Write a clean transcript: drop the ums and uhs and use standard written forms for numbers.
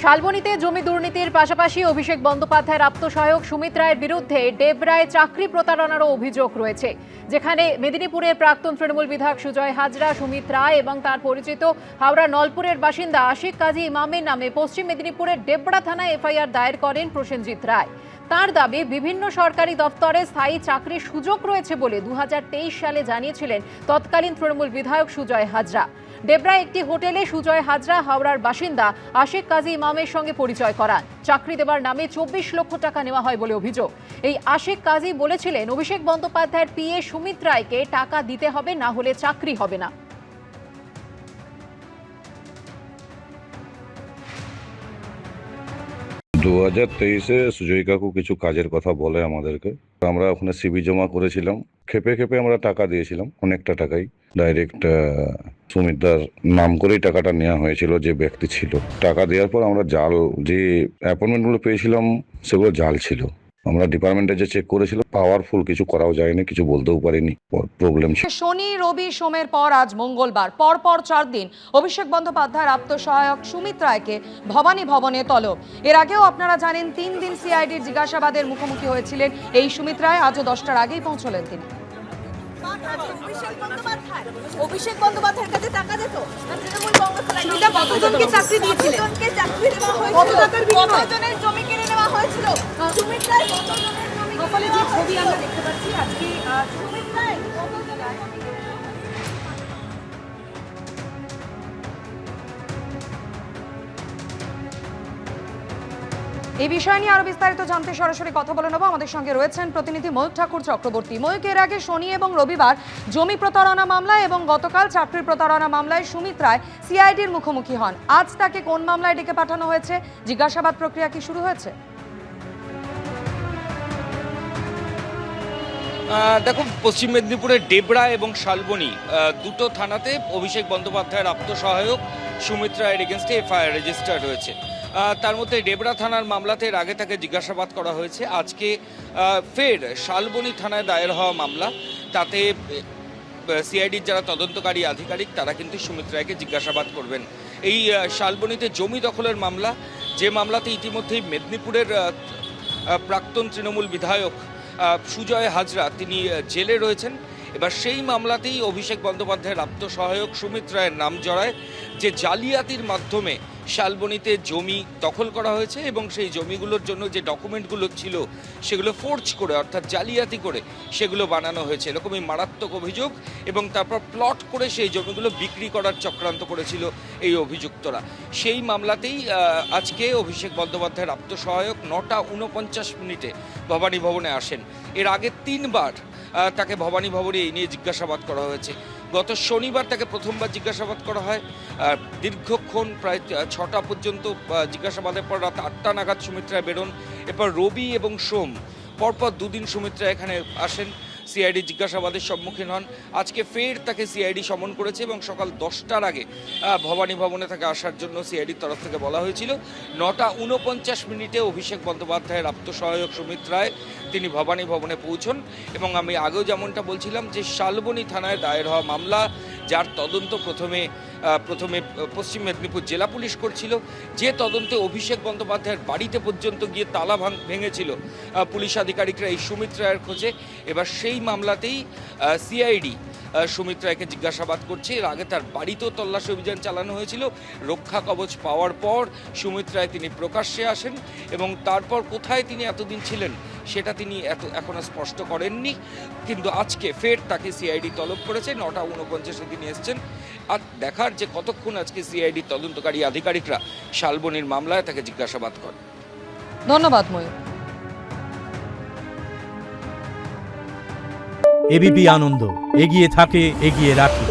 শালবনীতে জমি দুর্নীতির পাশাপাশি অভিষেক বন্দ্যোপাধ্যায়ের আত্মসহায়ক সুমিত রায়ের বিরুদ্ধে ডেবরায় চাকরি প্রতারণারও অভিযোগ রয়েছে, যেখানে মেদিনীপুরের প্রাক্তন তৃণমূল বিধায়ক সুজয় হাজরা, সুমিত রায় এবং তার পরিচিত হাওড়া নলপুরের বাসিন্দা আশিক কাজী ইমামের নামে পশ্চিম মেদিনীপুরের ডেবরা থানায় এফআইআর দায়ের করেন প্রসেনজিৎ রায়। তার দাবি, বিভিন্ন সরকারি দপ্তরে স্থায়ী চাকরির সুযোগ রয়েছে বলে 2023 সালে জানিয়েছিলেন তৎকালীন তৃণমূল বিধায়ক সুজয় হাজরা। ডেবরায় একটি হোটেলে সুজয় হাজরা হাওড়ার বাসিন্দা আশিক কাজী ইমামের সঙ্গে পরিচয় করান। চাকরি দেবার নামে 24 লক্ষ টাকা নেওয়া হয় বলে অভিযোগ। এই আশিক কাজী বলেছিলেন, অভিষেক বন্দ্যোপাধ্যায়ের পিএ সুমিত রায়কে টাকা দিতে হবে, না হলে চাকরি হবে না। 2023-এ সুজয় কাকু কিছু কাজের কথা বলে আমাদেরকে। আমরা ওখানে সিভি জমা করেছিলাম, খেপে খেপে আমরা টাকা দিয়েছিলাম, অনেকটা টাকাই। ডাইরেক্ট সুমিতদার নাম করেই টাকাটা নেওয়া হয়েছিল যে ব্যক্তি ছিল। টাকা দেওয়ার পর আমরা জাল যে অ্যাপয়েন্টমেন্টগুলো পেয়েছিলাম সেগুলো জাল ছিল। আমরা ডিপার্টমেন্টে যে চেক করেছিল, পাওয়ারফুল কিছু করাও যায়নি, কিছু বলতেও পারিনি, প্রবলেম ছিল। শনি, রবি, সোমের পর আজ মঙ্গলবার পরপর 4 দিন অভিষেক বন্দ্যোপাধ্যায়ের আত্মসহায়ক সুমিত রায়কে ভবানী ভবনে তলব। এর আগেও আপনারা জানেন 3 দিন সিআইডির জিজ্ঞাসাবাদের মুখোমুখি হয়েছিলেন এই সুমিত রায়। আজও 10টার আগেই পৌঁছলেন তিনি। অভিষেক বন্দ্যোপাধ্যায়ের কাছে টাকা দিত, কতজনকে চাকরি দিয়েছিলেন, কতজনকে চাকরি দেওয়া হয়েছিল, কত টাকার বিনিময়ে কতজনের জমি কিনে নেওয়া হয়েছিল, সুমিত রায় কতজনের জমি কিনে যে ছবি আমরা দেখতে পাচ্ছি আজকে, সুমিত রায় কতজনের জমি কিনে নেওয়া এই বিষয় নিয়ে আরো বিস্তারিত জানতে সরাসরি কথা বলে নেব। আমাদের সঙ্গে রয়েছেন প্রতিনিধি ময়ূক ঠাকুর চক্রবর্তী। ময়ূক, এর আগে শনি এবং রবিবার জমি প্রতারণা মামলায় এবং গতকাল চাকরি প্রতারণা মামলায় সুমিত রায় সিআইডির মুখোমুখি হন। আজ তাকে কোন মামলায় ডেকে পাঠানো হয়েছে? জিজ্ঞাসাবাদ প্রক্রিয়া কি শুরু হয়েছে? দেখুন, পশ্চিম মেদিনীপুরের ডেবরা এবং শালবনী দুটো থানাতে অভিষেক বন্দ্যোপাধ্যায়ের আত্মসহায়ক সুমিত রায়ের এগেনস্টে এফআইআর রেজিস্টার্ড হয়েছে। তার মধ্যে ডেবরা থানার মামলাতে এর আগে তাকে জিজ্ঞাসাবাদ করা হয়েছে। আজকে ফের শালবনী থানায় দায়ের হওয়া মামলা, তাতে সিআইডির যারা তদন্তকারী আধিকারিক তারা কিন্তু সুমিত রায়কে জিজ্ঞাসাবাদ করবেন। এই শালবনীতে জমি দখলের মামলা, যে মামলাতে ইতিমধ্যেই মেদিনীপুরের প্রাক্তন তৃণমূল বিধায়ক সুজয় হাজরা তিনি জেলে রয়েছেন। এবার সেই মামলাতেই অভিষেক বন্দ্যোপাধ্যায়ের আত্মসহায়ক সুমিত রায়ের নাম জড়ায়, যে জালিয়াতির মাধ্যমে শালবনীতে জমি দখল করা হয়েছে এবং সেই জমিগুলোর জন্য যে ডকুমেন্টগুলো ছিল সেগুলো ফোর্জ করে, অর্থাৎ জালিয়াতি করে সেগুলো বানানো হয়েছে, এরকমই মারাত্মক অভিযোগ। এবং তারপর প্লট করে সেই জমিগুলো বিক্রি করার চক্রান্ত করেছিল এই অভিযুক্তরা। সেই মামলাতেই আজকে অভিষেক বন্দ্যোপাধ্যায়ের আত্মসহায়ক 9:49 ভবানী ভবনে আসেন। এর আগে 3 বার তাকে ভবানী ভবনে এই নিয়ে জিজ্ঞাসাবাদ করা হয়েছে। গত শনিবার তাকে প্রথমবার জিজ্ঞাসাবাদ করা হয়, দীর্ঘক্ষণ প্রায় 6টা পর্যন্ত জিজ্ঞাসাবাদের পর রাত 8টা নাগাদ সুমিত রায় বেরোন। এরপর রবি এবং সোম পরপর 2 দিন সুমিত রায় এখানে আসেন, সিআইডি জিজ্ঞাসাবাদের সম্মুখীন হন। আজকে ফের তাকে সিআইডি সমন করেছে এবং সকাল 10টার আগে ভবানী ভবনে তাকে আসার জন্য সিআইডির তরফ থেকে বলা হয়েছিল। 9:49 অভিষেক বন্দ্যোপাধ্যায়ের আত্মসহায়ক সুমিত রায় তিনি ভবানী ভবনে পৌঁছন। এবং আমি আগেও যেমনটা বলছিলাম যে শালবনী থানায় দায়ের হওয়া মামলা, যার তদন্ত প্রথমে পশ্চিম মেদিনীপুর জেলা পুলিশ করছিল, যে তদন্তে অভিষেক বন্দ্যোপাধ্যায়ের বাড়িতে পর্যন্ত গিয়ে তালা ভেঙেছিল পুলিশ আধিকারিকরা এই সুমিত রায়ের খোঁজে। এবার সেই মামলাতেই সিআইডি সুমিত রায়কে জিজ্ঞাসাবাদ করছে। এর আগে তার বাড়িতেও তল্লাশি অভিযান চালানো হয়েছিল। রক্ষা কবচ পাওয়ার পর সুমিত রায় তিনি প্রকাশ্যে আসেন এবং তারপর কোথায় তিনি এতদিন ছিলেন সেটা তিনি এখনো স্পষ্ট করেননি। কিন্তু আজকে ফের তাকে সিআইডি তলব করেছে। 9:49 তিনি এসছেন। আর দেখার যে কতক্ষণ আজকে সিআইডি তদন্তকারী আধিকারিকরা শালবনীর মামলায় তাকে জিজ্ঞাসাবাদ করেন। ধন্যবাদ ময়ূক। এবিপি আনন্দ, এগিয়ে থাকে, এগিয়ে রাখে।